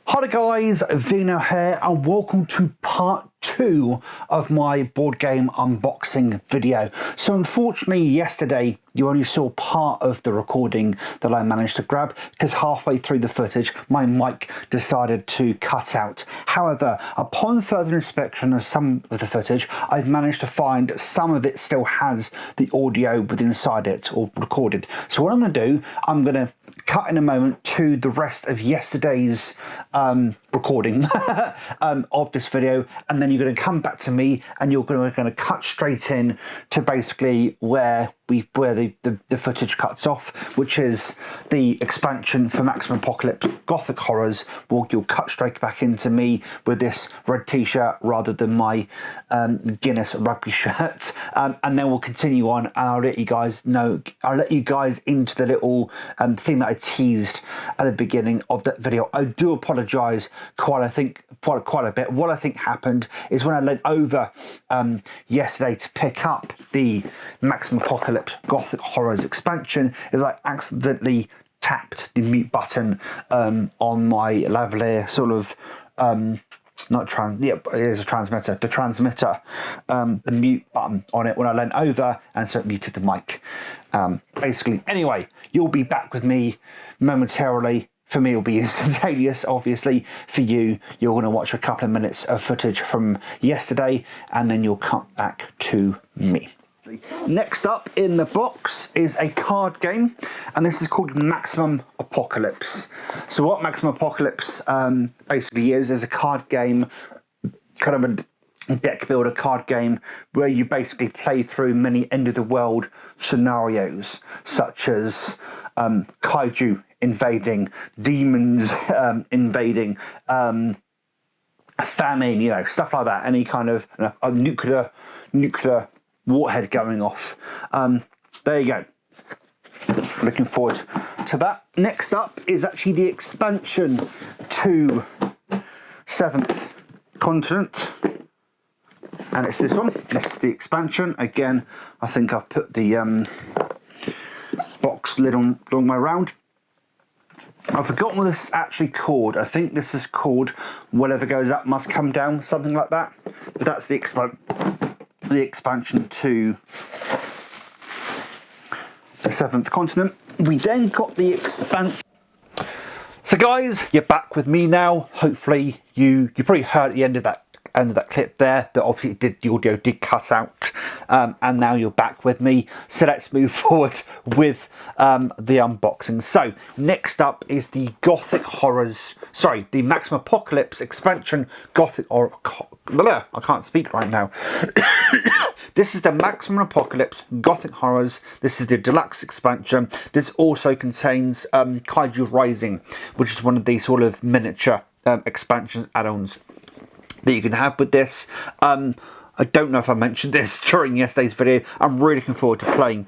Hi guys, Vino here and welcome to part 2 of my board game unboxing video. So unfortunately yesterday you only saw part of the recording that I managed to grab because halfway through the footage my mic decided to cut out. However, upon further inspection of some of the footage, I've managed to find some of it still has the audio within inside it or recorded. So what I'm going to do, I'm going to cut in a moment to the rest of yesterday's recording of this video, and then you're going to come back to me and you're going to cut straight in to basically where the footage cuts off, which is the expansion for Maximum Apocalypse Gothic Horrors. You'll cut straight back into me with this red t-shirt rather than my Guinness rugby shirt, and then we'll continue on and I'll let you guys know, I'll let you guys into the little thing that I teased at the beginning of that video. I do apologise quite a bit. What I think happened is when I went over yesterday to pick up the Maximum Apocalypse Gothic Horrors expansion, is I accidentally tapped the mute button on my lavalier sort of it is a transmitter. The transmitter, the mute button on it when I leant over, and so it muted the mic. Basically, anyway, you'll be back with me momentarily. For me, it'll be instantaneous. Obviously, for you, you're going to watch a couple of minutes of footage from yesterday, and then you'll cut back to me. Next up in the box is a card game, and this is called Maximum Apocalypse. So what Maximum Apocalypse basically is a card game, kind of a deck builder card game, where you basically play through many end of the world scenarios, such as kaiju invading, demons invading, famine, you know, stuff like that. Any kind of a nuclear warhead going off. There you go. Looking forward to that. Next up is actually the expansion to Seventh Continent, and it's this one. This is the expansion. Again, I think I've put the box lid on the long way around. I've forgotten what this is actually called. I think this is called Whatever Goes Up Must Come Down, something like that. But that's the expansion to the Seventh Continent. We then got the expansion. So guys, you're back with me now. Hopefully you probably heard at the end of that clip there that obviously the audio did cut out, and now you're back with me. So let's move forward with the unboxing. So next up is the Gothic Horrors, sorry, the Maximum Apocalypse expansion Gothic, or I can't speak right now. This is the Maximum Apocalypse Gothic Horrors. This is the deluxe expansion. This also contains Kaiju Rising, which is one of the sort of miniature expansion add-ons that you can have with this. I don't know if I mentioned this during yesterday's video. I'm really looking forward to playing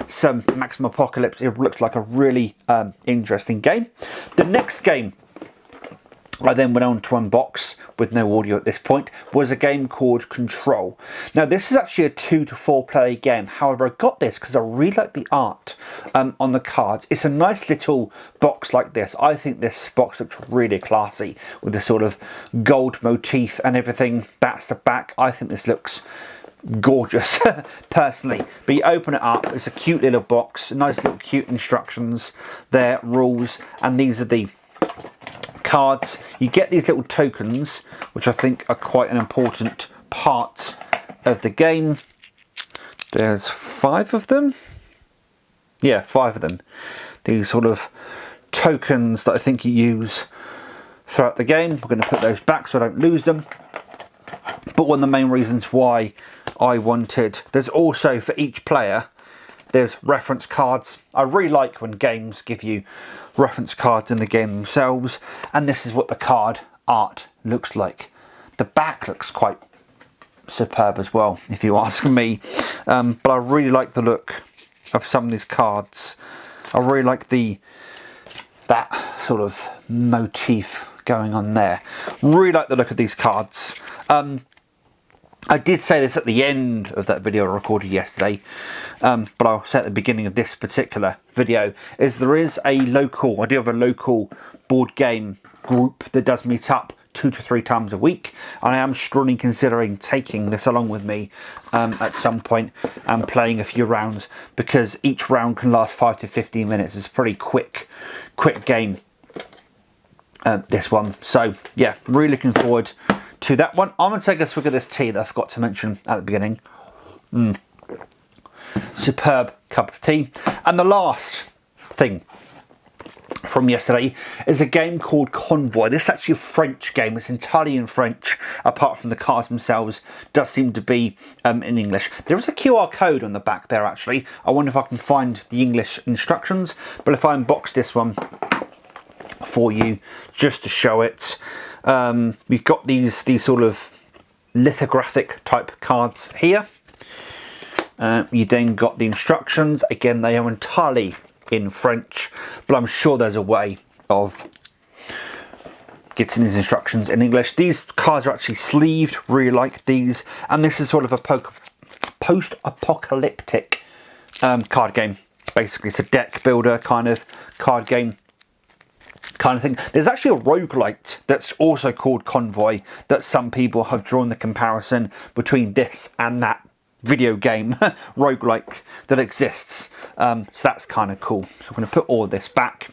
some Maximum Apocalypse. It looks like a really interesting game. The next game I then went on to unbox, with no audio at this point, was a game called Control. Now this is actually a 2 to 4 player game. However, I got this because I really like the art on the cards. It's a nice little box like this. I think this box looks really classy with the sort of gold motif and everything. That's the back. I think this looks gorgeous personally. But you open it up, it's a cute little box, nice little cute instructions there, rules, and these are the cards. You get these little tokens, which I think are quite an important part of the game. There's 5 of them. Yeah, 5 of them. These sort of tokens that I think you use throughout the game. We're going to put those back so I don't lose them. But one of the main reasons why I wanted, there's also for each player, there's reference cards. I really like when games give you reference cards in the game themselves, and this is what the card art looks like. The back looks quite superb as well, if you ask me, but I really like the look of some of these cards. I really like that sort of motif going on there. Really like the look of these cards. I did say this at the end of that video I recorded yesterday, but I'll say at the beginning of this particular video, is there is a local, I do have a local board game group that does meet up 2 to 3 times a week, and I am strongly considering taking this along with me at some point and playing a few rounds, because each round can last 5 to 15 minutes. It's a pretty quick game, this one. So yeah, really looking forward to that one. I'm going to take a swig of this tea that I forgot to mention at the beginning. Superb cup of tea. And the last thing from yesterday is a game called Convoy. This is actually a French game. It's entirely in French, apart from the cards themselves. Does seem to be in English. There is a QR code on the back there, actually. I wonder if I can find the English instructions. But if I unbox this one for you, just to show it, we've got these sort of lithographic type cards here. You then got the instructions. Again, they are entirely in French, but I'm sure there's a way of getting these instructions in English. These cards are actually sleeved, really like these, and this is sort of a post-apocalyptic card game. Basically, it's a deck builder kind of card game kind of thing. There's actually a roguelite that's also called Convoy that some people have drawn the comparison between this and that video game roguelike that exists. So that's kind of cool. So I'm going to put all of this back.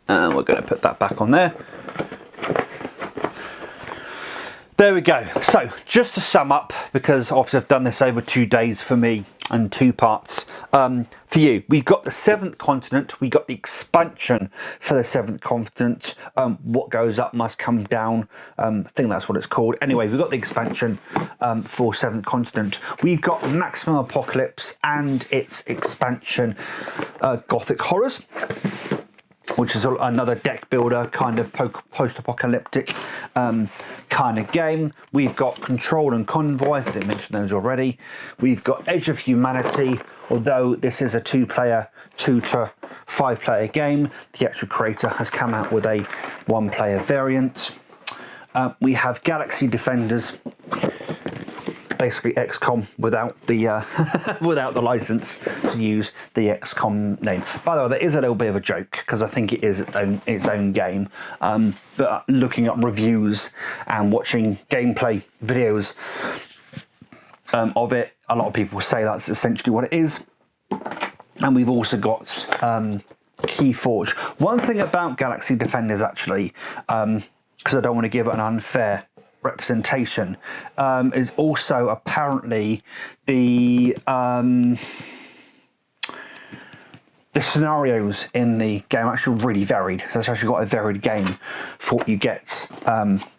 And we're going to put that back on there. There we go. So just to sum up, because obviously I've done this over 2 days for me and 2 parts for you. We got the 7th continent, we got the expansion for the 7th continent. What goes up must come down. I think that's what it's called. Anyway, we've got the expansion for 7th continent. We've got Maximum Apocalypse and its expansion, Gothic Horrors, which is another deck builder kind of post-apocalyptic kind of game. We've got Control and Convoy, I didn't mention those already. We've got Edge of Humanity, although this is a 2-player, 2 to 5-player game. The actual creator has come out with a 1-player variant. We have Galaxy Defenders, basically XCOM without the without the license to use the XCOM name. By the way, that is a little bit of a joke, because I think it is its own game. But looking at reviews and watching gameplay videos of it, a lot of people say that's essentially what it is. And we've also got Keyforge. One thing about Galaxy Defenders, actually, because I don't want to give it an unfair representation, is also apparently the scenarios in the game are actually really varied. So it's actually got a varied game for what you get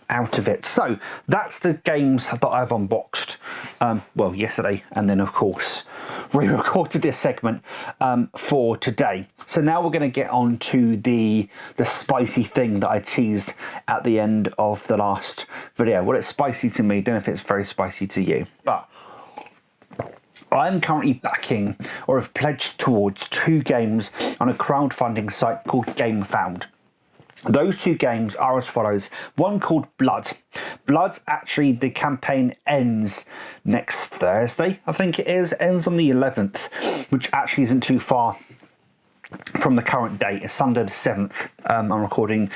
out of it. So that's the games that I've unboxed, well, yesterday, and then of course re-recorded this segment for today. So now we're going to get on to the spicy thing that I teased at the end of the last video. Well, it's spicy to me, don't know if it's very spicy to you, but I'm currently backing, or have pledged towards, 2 games on a crowdfunding site called GameFound. Those 2 games are as follows. One called Blood. Blood, actually, the campaign ends next Thursday, I think it is. Ends on the 11th, which actually isn't too far from the current date. It's Sunday the 7th. I'm recording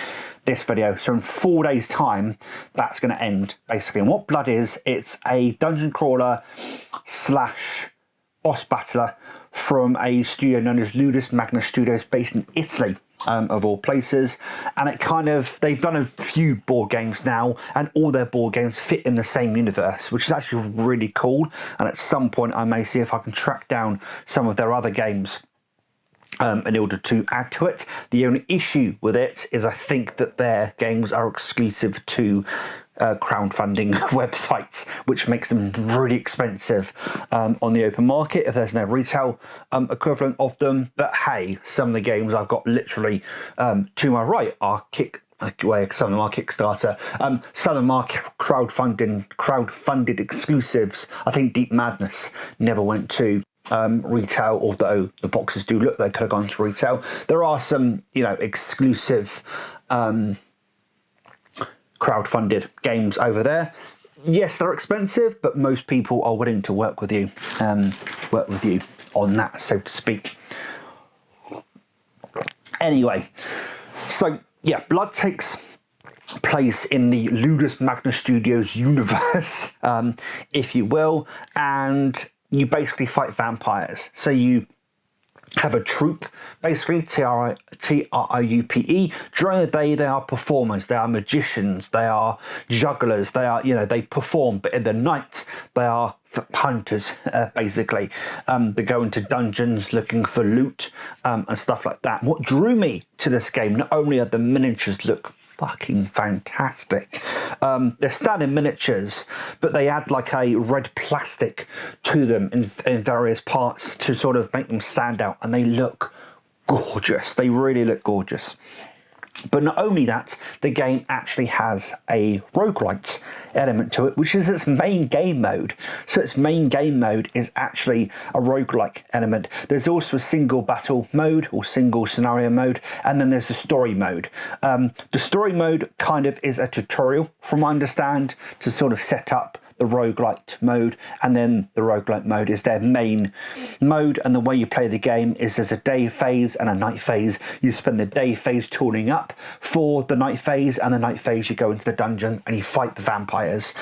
this video. So in 4 days' time, that's going to end, basically. And what Blood is, it's a dungeon crawler / boss battler from a studio known as Ludus Magnus Studios, based in Italy. Of all places, and it kind of, they've done a few board games now, and all their board games fit in the same universe, which is actually really cool. And at some point I may see if I can track down some of their other games in order to add to it. The only issue with it is I think that their games are exclusive to crowdfunding websites, which makes them really expensive on the open market if there's no retail equivalent of them. But hey, some of the games I've got literally to my right are some of them are Kickstarter, some of them are crowdfunded exclusives. I think Deep Madness never went to retail, although the boxes do look they could have gone to crowdfunded games over there. Yes, they're expensive, but most people are willing to work with you on that, so to speak. Anyway, so yeah, Blood takes place in the Ludus Magnus Studios universe, if you will, and you basically fight vampires. So you have a troupe, basically, T-R-O-U-P-E. During the day, they are performers, they are magicians, they are jugglers, they are, they perform, but in the night, they are hunters, basically. They go into dungeons looking for loot and stuff like that. What drew me to this game, not only are the miniatures look fucking fantastic. They're standard miniatures, but they add like a red plastic to them in various parts to sort of make them stand out, and they look gorgeous. They really look gorgeous. But not only that, the game actually has a roguelite element to it, which is its main game mode. So its main game mode is actually a roguelike element. There's also a single battle mode or single scenario mode, and then there's the story mode. The story mode kind of is a tutorial, from what I understand, to sort of set up the roguelite mode, and then the roguelite mode is their main mode. And the way you play the game is there's a day phase and a night phase. You spend the day phase tuning up for the night phase, and the night phase you go into the dungeon and you fight the vampires,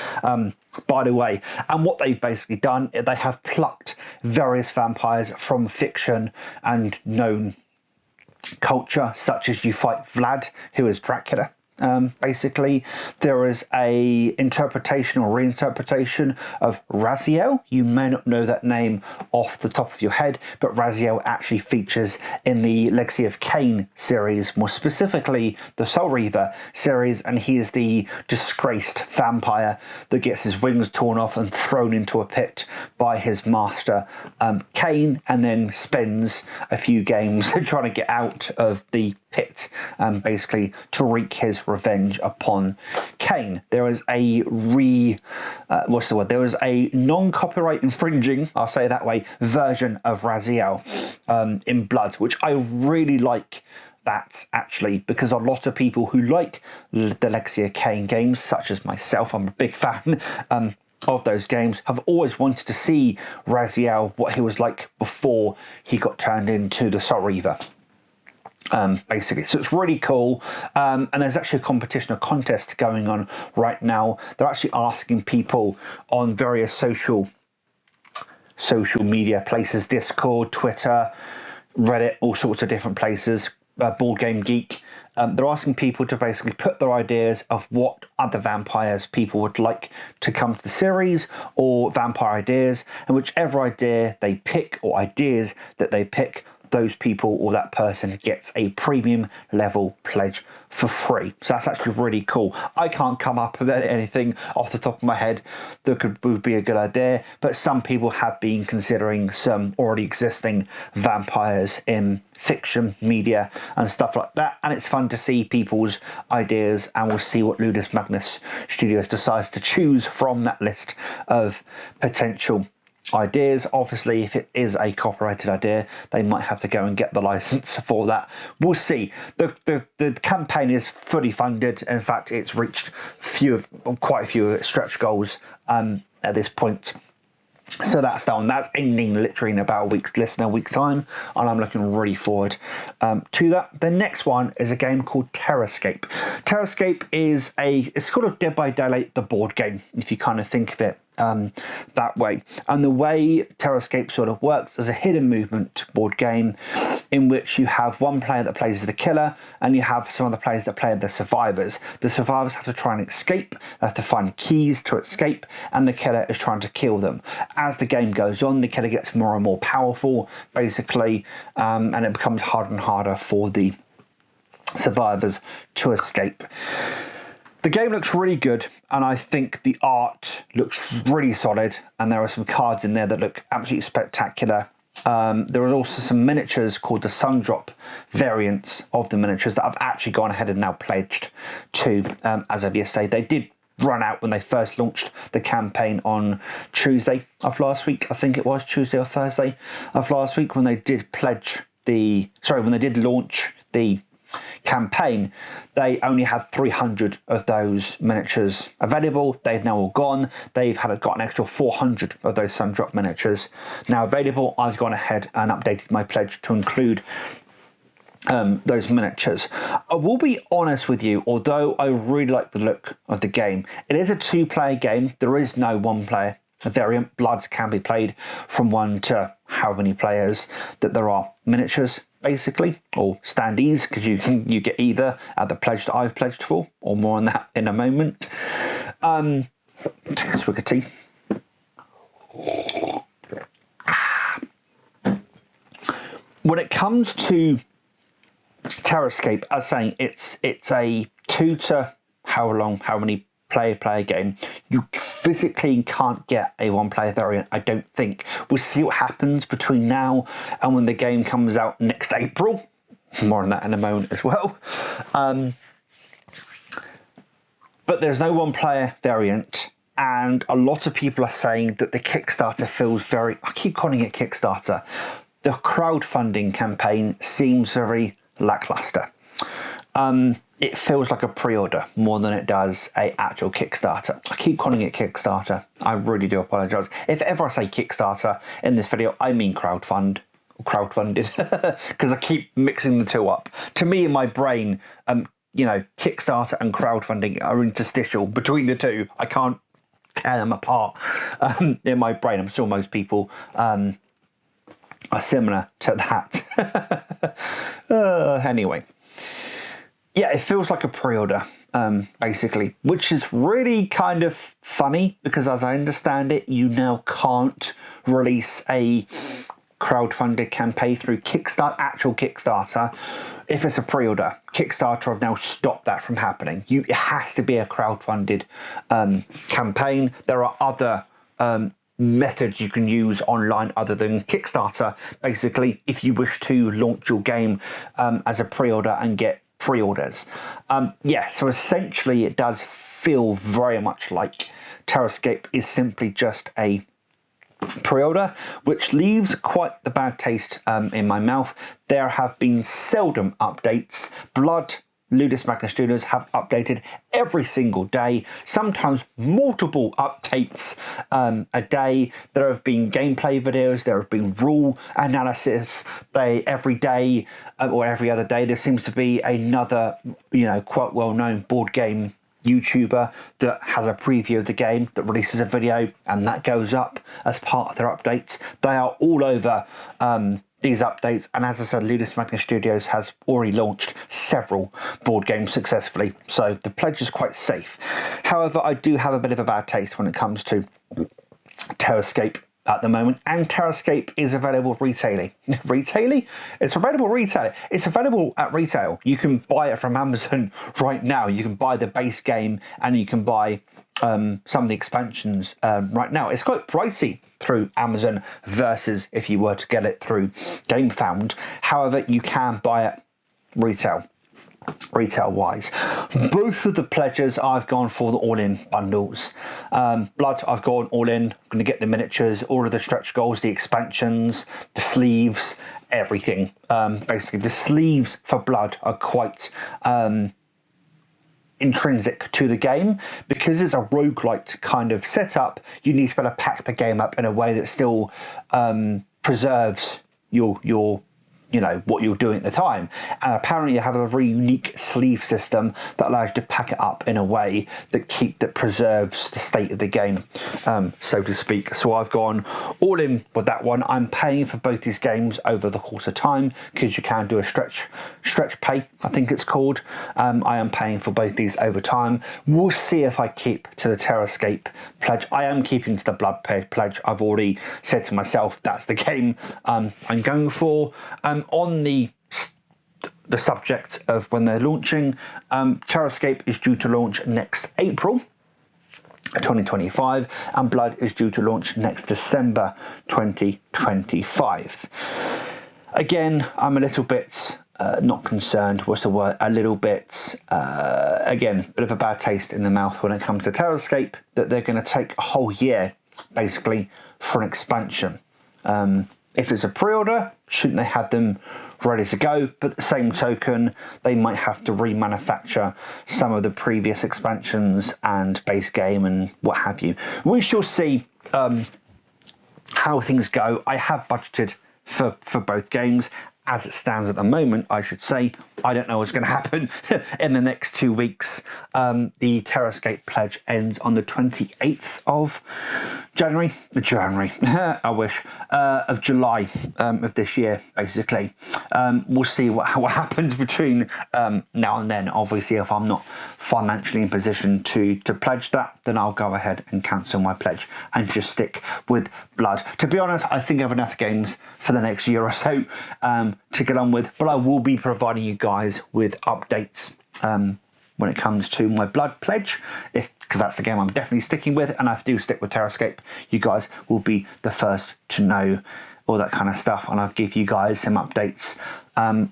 by the way. And what they've basically done, they have plucked various vampires from fiction and known culture, such as you fight Vlad, who is Dracula. Basically, there is a interpretation or reinterpretation of Raziel. You may not know that name off the top of your head, but Raziel actually features in the Legacy of Kain series, more specifically the Soul Reaver series, and he is the disgraced vampire that gets his wings torn off and thrown into a pit by his master, Kain, and then spends a few games trying to get out of the pit, basically to wreak his revenge upon Kain. There is a There is a non-copyright infringing, I'll say it that way, version of Raziel in Blood, which I really like. That actually, because a lot of people who like the Legacy of Kain games, such as myself, I'm a big fan of those games, have always wanted to see Raziel, what he was like before he got turned into the Soul Reaver. Basically, so it's really cool, and there's actually a competition, a contest going on right now. They're actually asking people on various social media places, Discord, Twitter, Reddit, all sorts of different places, Board Game Geek. They're asking people to basically put their ideas of what other vampires people would like to come to the series, or vampire ideas, and whichever idea they pick, or ideas that they pick, those people or that person gets a premium level pledge for free. So that's actually really cool. I can't come up with anything off the top of my head that would be a good idea, but some people have been considering some already existing vampires in fiction, media and stuff like that, and it's fun to see people's ideas, and we'll see what Ludus Magnus Studios decides to choose from that list of potential ideas. Obviously, if it is a copyrighted idea, they might have to go and get the license for that. We'll see. The campaign is fully funded. In fact, it's reached quite a few of its stretch goals at this point. So that's done. That's ending literally in about less than a week's time, and I'm looking really forward to that. The next one is a game called Terrascape. Terrascape is it's sort of Dead by Daylight, the board game, if you kind of think of it that way. And the way Terrascape sort of works is a hidden movement board game in which you have one player that plays the killer, and you have some other players that play the survivors. The survivors have to try and escape, they have to find keys to escape, and the killer is trying to kill them. As the game goes on, the killer gets more and more powerful, basically, and it becomes harder and harder for the survivors to escape. The game looks really good, and I think the art looks really solid, and there are some cards in there that look absolutely spectacular. There are also some miniatures called the Sundrop variants of the miniatures that I've actually gone ahead and now pledged to as of yesterday. They did run out when they first launched the campaign on Tuesday of last week. I think it was Tuesday or Thursday of last week when they did launch the campaign, they only had 300 of those miniatures available. They've now all gone. They've got an extra 400 of those Sundrop miniatures now available. I've gone ahead and updated my pledge to include those miniatures. I will be honest with you, although I really like the look of the game, it is a 2-player game. There is no 1-player variant. Blood can be played from 1 to how many players that there are miniatures, basically, or standees, because you get either at the pledge that I've pledged for, or more on that in a moment. Take a swig of tea. When it comes to Terrascape, as saying, it's a 2 to how many player game. You physically can't get a 1-player variant, I don't think. We'll see what happens between now and when the game comes out next April. More on that in a moment as well. But there's no 1-player variant, and a lot of people are saying that the Kickstarter feels very, I keep calling it Kickstarter, the crowdfunding campaign seems very lackluster. It feels like a pre-order more than it does a actual Kickstarter. I keep calling it Kickstarter. I really do apologise. If ever I say Kickstarter in this video, I mean crowdfunded, because I keep mixing the two up. To me, in my brain, Kickstarter and crowdfunding are interstitial between the two. I can't tear them apart in my brain. I'm sure most people are similar to that. Anyway. Yeah, it feels like a pre-order, basically, which is really kind of funny because, as I understand it, you now can't release a crowdfunded campaign through actual Kickstarter, if it's a pre-order. Kickstarter have now stopped that from happening. It has to be a crowdfunded campaign. There are other methods you can use online other than Kickstarter, basically, if you wish to launch your game as a pre-order and get pre-orders. So essentially it does feel very much like Terrascape is simply just a pre-order, which leaves quite the bad taste in my mouth. There have been seldom updates. Blood, Ludus Magnus Studios have updated every single day, sometimes multiple updates a day. There have been gameplay videos, there have been rule analysis. Every day or every other day there seems to be another, quite well-known board game YouTuber that has a preview of the game that releases a video, and that goes up as part of their updates. They are all over these updates, and as I said, Ludus Magnus Studios has already launched several board games successfully, so the pledge is quite safe. However, I do have a bit of a bad taste when it comes to Terrascape at the moment, and Terrascape is available retailing. It's available retail. It's available at retail. You can buy it from Amazon right now. You can buy the base game, and you can buy some of the expansions right now. It's quite pricey through Amazon versus if you were to get it through GameFound. However, you can buy it retail wise. Both of the pledges I've gone for the all-in bundles. Blood, I've gone all in. I'm going to get the miniatures, all of the stretch goals, the expansions, the sleeves, everything. Basically, the sleeves for Blood are quite intrinsic to the game because it's a roguelite kind of setup. You need to be able to pack the game up in a way that still preserves your what you're doing at the time. And apparently you have a very unique sleeve system that allows you to pack it up in a way that preserves the state of the game, so to speak. So I've gone all in with that one. I'm paying for both these games over the course of time because you can do a stretch pay, I think it's called. I am paying for both these over time. We'll see if I keep to the Terrascape pledge. I am keeping to the Blood pledge. I've already said to myself that's the game I'm going for. On the subject of when they're launching, Terrascape is due to launch next April 2025, and Blood is due to launch next December 2025. Again, I'm a little bit not concerned, what's the word, a little bit, again, bit of a bad taste in the mouth when it comes to Terrascape, that they're going to take a whole year, basically, for an expansion. If it's a pre-order, shouldn't they have them ready to go, but at the same token, they might have to remanufacture some of the previous expansions and base game and what have you. We shall see how things go. I have budgeted for both games. As it stands at the moment, I should say, I don't know what's going to happen in the next 2 weeks. The Terrascape pledge ends on the 28th of January, I wish, of July of this year, basically. We'll see what happens between now and then. Obviously, if I'm not financially in position to pledge that, then I'll go ahead and cancel my pledge and just stick with Blood. To be honest, I think I have enough games for the next year or so to get on with, but I will be providing you guys with updates when it comes to my Blood pledge, because that's the game I'm definitely sticking with, and I do stick with Terrascape. You guys will be the first to know all that kind of stuff, and I'll give you guys some updates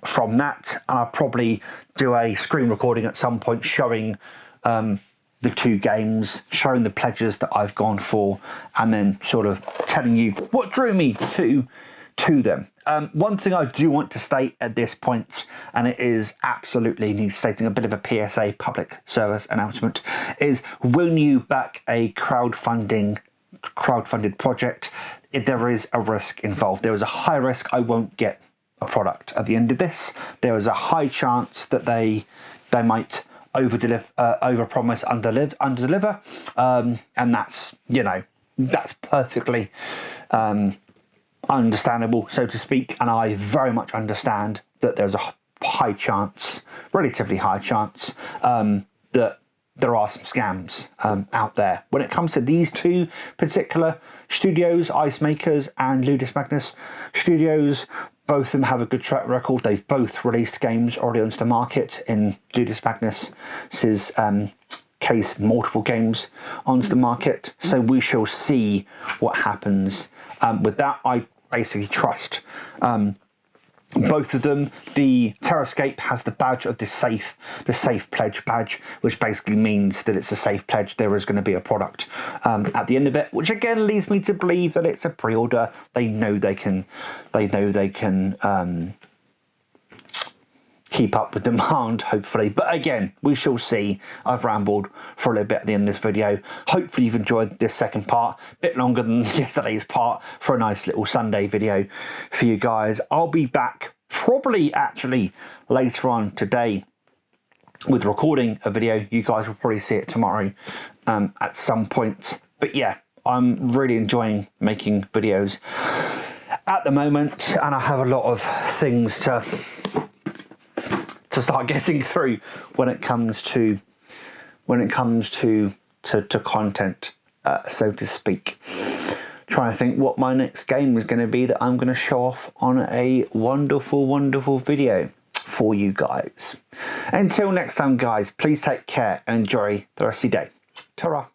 from that, and I'll probably do a screen recording at some point showing the 2 games, showing the pledges that I've gone for, and then sort of telling you what drew me to them. One thing I do want to state at this point, and it is absolutely stating a bit of a PSA, public service announcement, is when you back a crowdfunded project, there is a risk involved. There is a high risk I won't get a product at the end of this. There is a high chance that they might overpromise, underdeliver, and that's, you know, that's perfectly understandable, so to speak, and I very much understand that there's a high chance, relatively high chance, that there are some scams out there. When it comes to these 2 particular studios, Ice Makers and Ludus Magnus Studios, both of them have a good track record. They've both released games already onto the market. In Ludus Magnus's case, multiple games onto the market. So we shall see what happens with that. I basically trust both of them. The Terrascape has the badge of the safe pledge badge, which basically means that it's a safe pledge. There is going to be a product at the end of it, which again leads me to believe that it's a pre-order. They know they can keep up with demand, hopefully. But again, we shall see. I've rambled for a little bit at the end of this video. Hopefully you've enjoyed this second part, a bit longer than yesterday's part, for a nice little Sunday video for you guys. I'll be back probably actually later on today with recording a video. You guys will probably see it tomorrow at some point. But yeah, I'm really enjoying making videos at the moment, and I have a lot of things to start getting through when it comes to content, so to speak. Trying to think what my next game is going to be that I'm going to show off on a wonderful video for you guys. Until next time, guys, please take care and enjoy the rest of your day. Ta-ra.